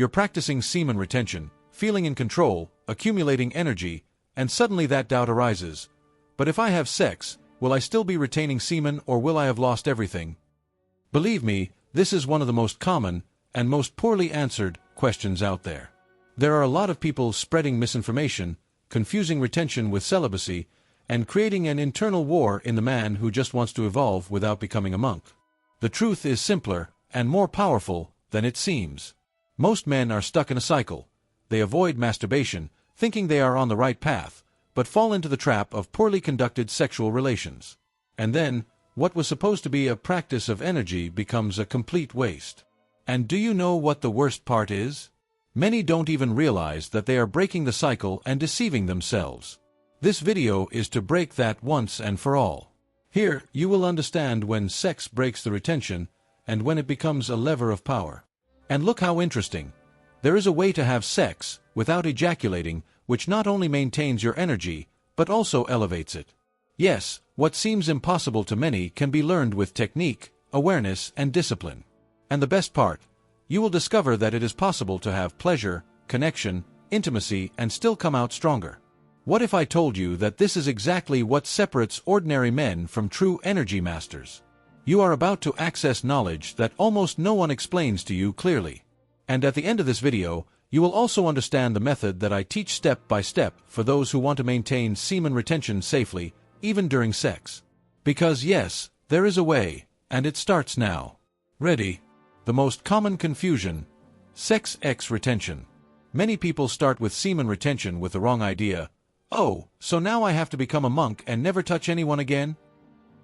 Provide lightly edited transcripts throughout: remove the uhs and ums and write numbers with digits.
You're practicing semen retention, feeling in control, accumulating energy, and suddenly that doubt arises. But if I have sex, will I still be retaining semen or will I have lost everything? Believe me, this is one of the most common and most poorly answered questions out there. There are a lot of people spreading misinformation, confusing retention with celibacy, and creating an internal war in the man who just wants to evolve without becoming a monk. The truth is simpler and more powerful than it seems. Most men are stuck in a cycle. They avoid masturbation, thinking they are on the right path, but fall into the trap of poorly conducted sexual relations. And then, what was supposed to be a practice of energy becomes a complete waste. And do you know what the worst part is? Many don't even realize that they are breaking the cycle and deceiving themselves. This video is to break that once and for all. Here, you will understand when sex breaks the retention and when it becomes a lever of power. And look how interesting. There is a way to have sex without ejaculating, which not only maintains your energy, but also elevates it. Yes, what seems impossible to many can be learned with technique, awareness, and discipline. And the best part, you will discover that it is possible to have pleasure, connection, intimacy, and still come out stronger. What if I told you that this is exactly what separates ordinary men from true energy masters? You are about to access knowledge that almost no one explains to you clearly. And at the end of this video, you will also understand the method that I teach step by step for those who want to maintain semen retention safely, even during sex. Because yes, there is a way, and it starts now. Ready? The most common confusion: sex X retention. Many people start with semen retention with the wrong idea. Oh, so now I have to become a monk and never touch anyone again?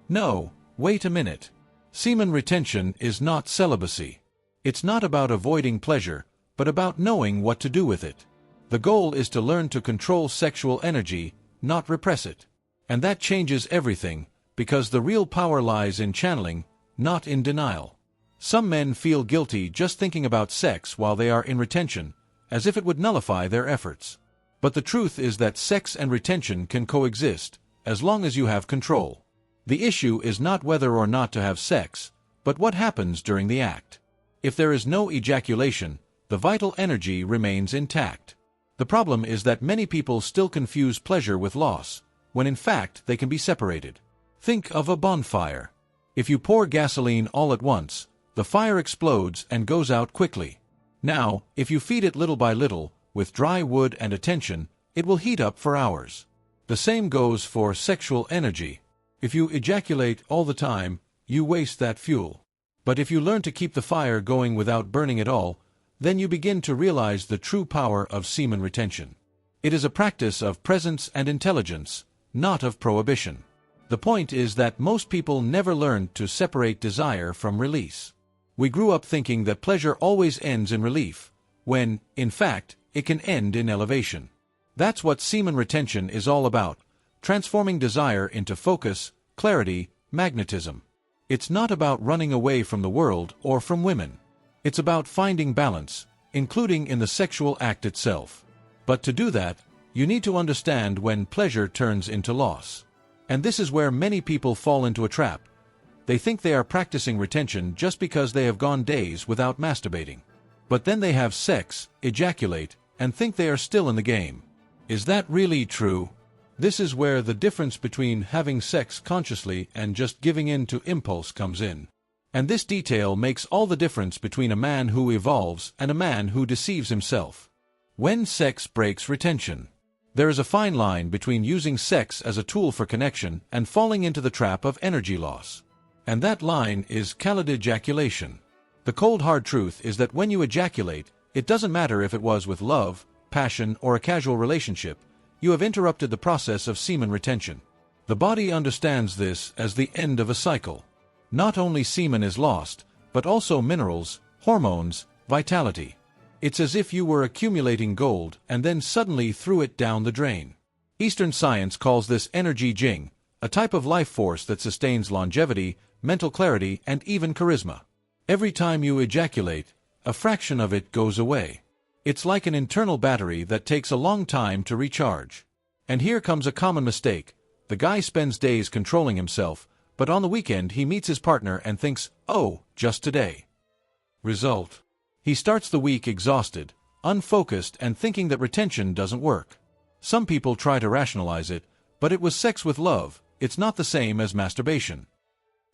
No, wait a minute. Semen retention is not celibacy. It's not about avoiding pleasure, but about knowing what to do with it. The goal is to learn to control sexual energy, not repress it. And that changes everything, because the real power lies in channeling, not in denial. Some men feel guilty just thinking about sex while they are in retention, as if it would nullify their efforts. But the truth is that sex and retention can coexist, as long as you have control. The issue is not whether or not to have sex, but what happens during the act. If there is no ejaculation, the vital energy remains intact. The problem is that many people still confuse pleasure with loss, when in fact they can be separated. Think of a bonfire. If you pour gasoline all at once, the fire explodes and goes out quickly. Now, if you feed it little by little, with dry wood and attention, it will heat up for hours. The same goes for sexual energy. If you ejaculate all the time, you waste that fuel. But if you learn to keep the fire going without burning at all, then you begin to realize the true power of semen retention. It is a practice of presence and intelligence, not of prohibition. The point is that most people never learned to separate desire from release. We grew up thinking that pleasure always ends in relief, when, in fact, it can end in elevation. That's what semen retention is all about, transforming desire into focus, clarity, magnetism. It's not about running away from the world or from women. It's about finding balance, including in the sexual act itself. But to do that, you need to understand when pleasure turns into loss. And this is where many people fall into a trap. They think they are practicing retention just because they have gone days without masturbating. But then they have sex, ejaculate, and think they are still in the game. Is that really true? This is where the difference between having sex consciously and just giving in to impulse comes in. And this detail makes all the difference between a man who evolves and a man who deceives himself. When sex breaks retention. There is a fine line between using sex as a tool for connection and falling into the trap of energy loss. And that line is called ejaculation. The cold hard truth is that when you ejaculate, it doesn't matter if it was with love, passion, or a casual relationship, you have interrupted the process of semen retention. The body understands this as the end of a cycle. Not only semen is lost, but also minerals, hormones, vitality. It's as if you were accumulating gold and then suddenly threw it down the drain. Eastern science calls this energy jing, a type of life force that sustains longevity, mental clarity, and even charisma. Every time you ejaculate, a fraction of it goes away. It's like an internal battery that takes a long time to recharge. And here comes a common mistake. The guy spends days controlling himself, but on the weekend he meets his partner and thinks, oh, just today. Result. He starts the week exhausted, unfocused, and thinking that retention doesn't work. Some people try to rationalize it, but it was sex with love, it's not the same as masturbation.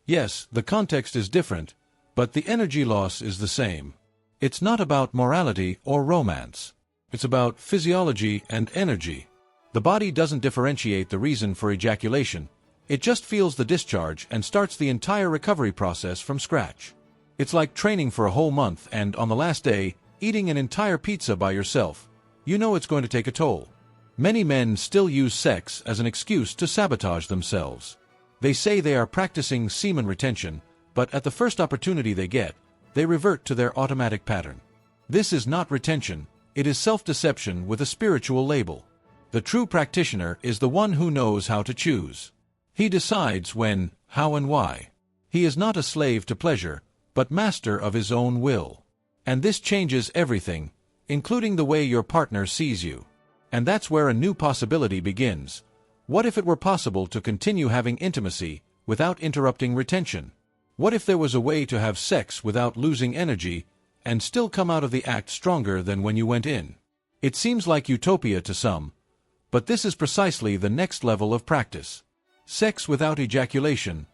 Yes, the context is different, but the energy loss is the same. It's not about morality or romance. It's about physiology and energy. The body doesn't differentiate the reason for ejaculation. It just feels the discharge and starts the entire recovery process from scratch. It's like training for a whole month and, on the last day, eating an entire pizza by yourself. You know it's going to take a toll. Many men still use sex as an excuse to sabotage themselves. They say they are practicing semen retention, but at the first opportunity they get, they revert to their automatic pattern. This is not retention, it is self-deception with a spiritual label. The true practitioner is the one who knows how to choose. He decides when, how, and why. He is not a slave to pleasure, but master of his own will. And this changes everything, including the way your partner sees you. And that's where a new possibility begins. What if it were possible to continue having intimacy without interrupting retention? What if there was a way to have sex without losing energy and still come out of the act stronger than when you went in? It seems like utopia to some, but this is precisely the next level of practice. Sex without ejaculation.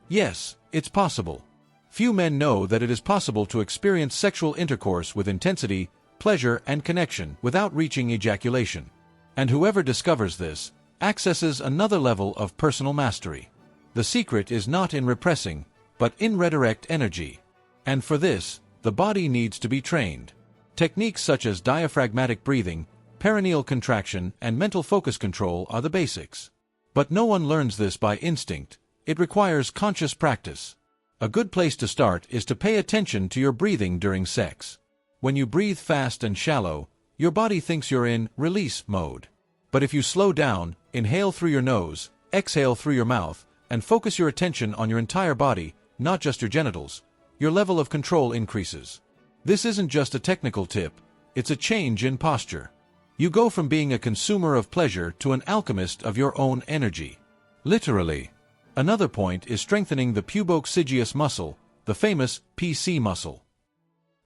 Yes, it's possible. Few men know that it is possible to experience sexual intercourse with intensity, pleasure, and connection without reaching ejaculation. And whoever discovers this accesses another level of personal mastery. The secret is not in repressing, but in redirect energy. And for this, the body needs to be trained. Techniques such as diaphragmatic breathing, perineal contraction, and mental focus control are the basics. But no one learns this by instinct. It requires conscious practice. A good place to start is to pay attention to your breathing during sex. When you breathe fast and shallow, your body thinks you're in release mode. But if you slow down, inhale through your nose, exhale through your mouth, and focus your attention on your entire body, not just your genitals, your level of control increases. This isn't just a technical tip, it's a change in posture. You go from being a consumer of pleasure to an alchemist of your own energy. Literally. Another point is strengthening the pubococcygeus muscle, the famous PC muscle.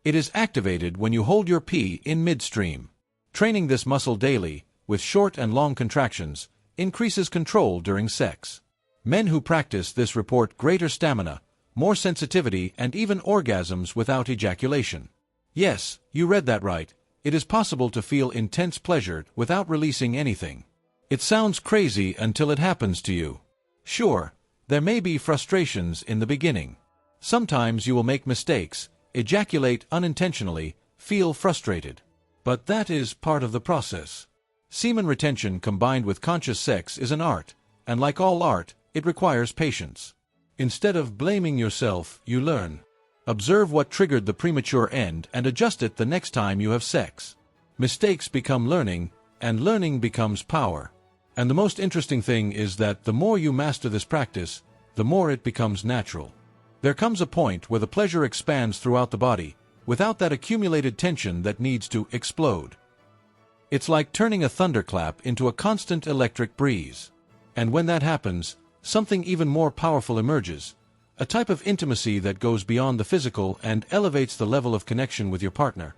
It is activated when you hold your pee in midstream. Training this muscle daily, with short and long contractions, increases control during sex. Men who practice this report greater stamina, more sensitivity, and even orgasms without ejaculation. Yes, you read that right. It is possible to feel intense pleasure without releasing anything. It sounds crazy until it happens to you. Sure, there may be frustrations in the beginning. Sometimes you will make mistakes, ejaculate unintentionally, feel frustrated. But that is part of the process. Semen retention combined with conscious sex is an art, and like all art, it requires patience. Instead of blaming yourself, you learn. Observe what triggered the premature end and adjust it the next time you have sex. Mistakes become learning, and learning becomes power. And the most interesting thing is that the more you master this practice, the more it becomes natural. There comes a point where the pleasure expands throughout the body, without that accumulated tension that needs to explode. It's like turning a thunderclap into a constant electric breeze. And when that happens, something even more powerful emerges. A type of intimacy that goes beyond the physical and elevates the level of connection with your partner.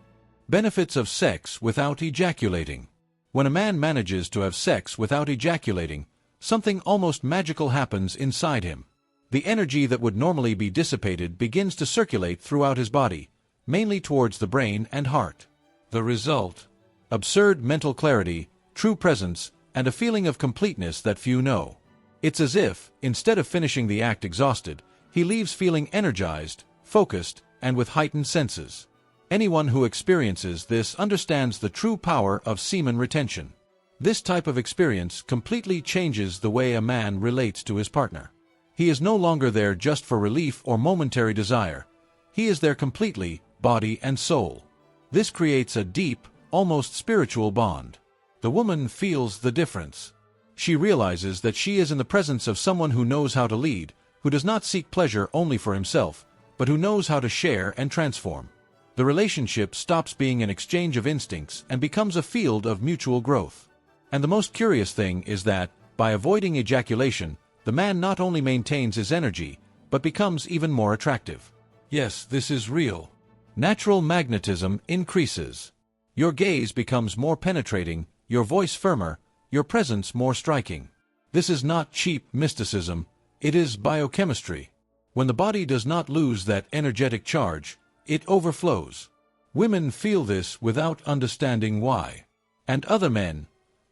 Benefits of sex without ejaculating. When a man manages to have sex without ejaculating, something almost magical happens inside him. The energy that would normally be dissipated begins to circulate throughout his body, mainly towards the brain and heart. The result? Absurd mental clarity, true presence, and a feeling of completeness that few know. It's as if, instead of finishing the act exhausted, he leaves feeling energized, focused, and with heightened senses. Anyone who experiences this understands the true power of semen retention. This type of experience completely changes the way a man relates to his partner. He is no longer there just for relief or momentary desire. He is there completely, body and soul. This creates a deep, almost spiritual bond. The woman feels the difference. She realizes that she is in the presence of someone who knows how to lead, who does not seek pleasure only for himself, but who knows how to share and transform. The relationship stops being an exchange of instincts and becomes a field of mutual growth. And the most curious thing is that, by avoiding ejaculation, the man not only maintains his energy, but becomes even more attractive. Yes, this is real. Natural magnetism increases. Your gaze becomes more penetrating, your voice firmer, your presence more striking. This is not cheap mysticism, it is biochemistry. When the body does not lose that energetic charge, it overflows. Women feel this without understanding why. And other men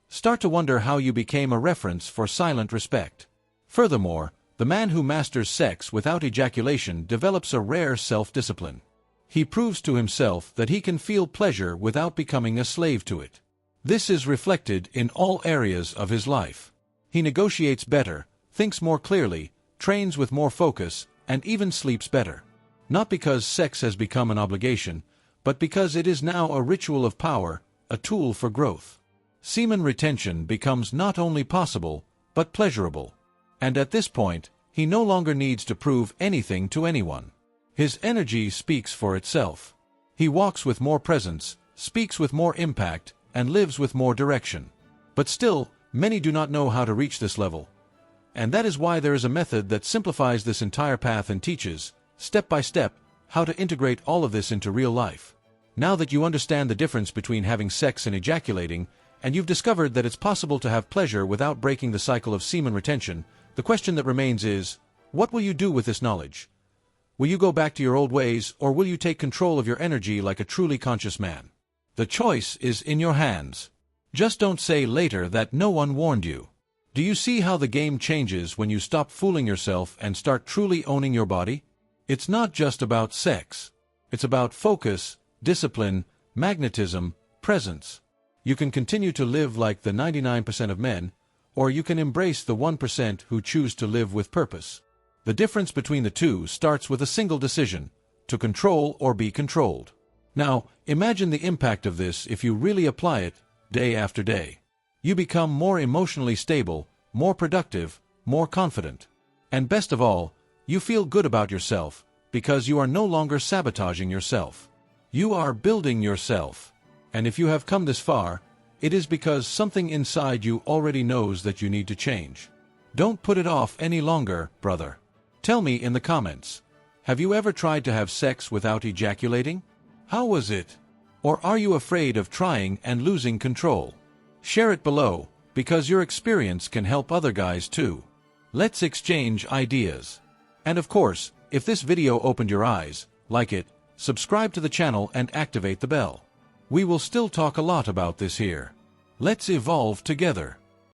start to wonder how you became a reference for silent respect. Furthermore, the man who masters sex without ejaculation develops a rare self-discipline. He proves to himself that he can feel pleasure without becoming a slave to it. This is reflected in all areas of his life. He negotiates better, thinks more clearly, trains with more focus, and even sleeps better. Not because sex has become an obligation, but because it is now a ritual of power, a tool for growth. Semen retention becomes not only possible, but pleasurable. And at this point, he no longer needs to prove anything to anyone. His energy speaks for itself. He walks with more presence, speaks with more impact, and lives with more direction. But still, many do not know how to reach this level. And that is why there is a method that simplifies this entire path and teaches, step by step, how to integrate all of this into real life. Now that you understand the difference between having sex and ejaculating, and you've discovered that it's possible to have pleasure without breaking the cycle of semen retention, the question that remains is, what will you do with this knowledge? Will you go back to your old ways, or will you take control of your energy like a truly conscious man? The choice is in your hands. Just don't say later that no one warned you. Do you see how the game changes when you stop fooling yourself and start truly owning your body? It's not just about sex. It's about focus, discipline, magnetism, presence. You can continue to live like the 99% of men, or you can embrace the 1% who choose to live with purpose. The difference between the two starts with a single decision, to control or be controlled. Now, imagine the impact of this if you really apply it, day after day. You become more emotionally stable, more productive, more confident. And best of all, you feel good about yourself, because you are no longer sabotaging yourself. You are building yourself. And if you have come this far, it is because something inside you already knows that you need to change. Don't put it off any longer, brother. Tell me in the comments, have you ever tried to have sex without ejaculating? How was it? Or are you afraid of trying and losing control? Share it below, because your experience can help other guys too. Let's exchange ideas. And of course, if this video opened your eyes, like it, subscribe to the channel and activate the bell. We will still talk a lot about this here. Let's evolve together.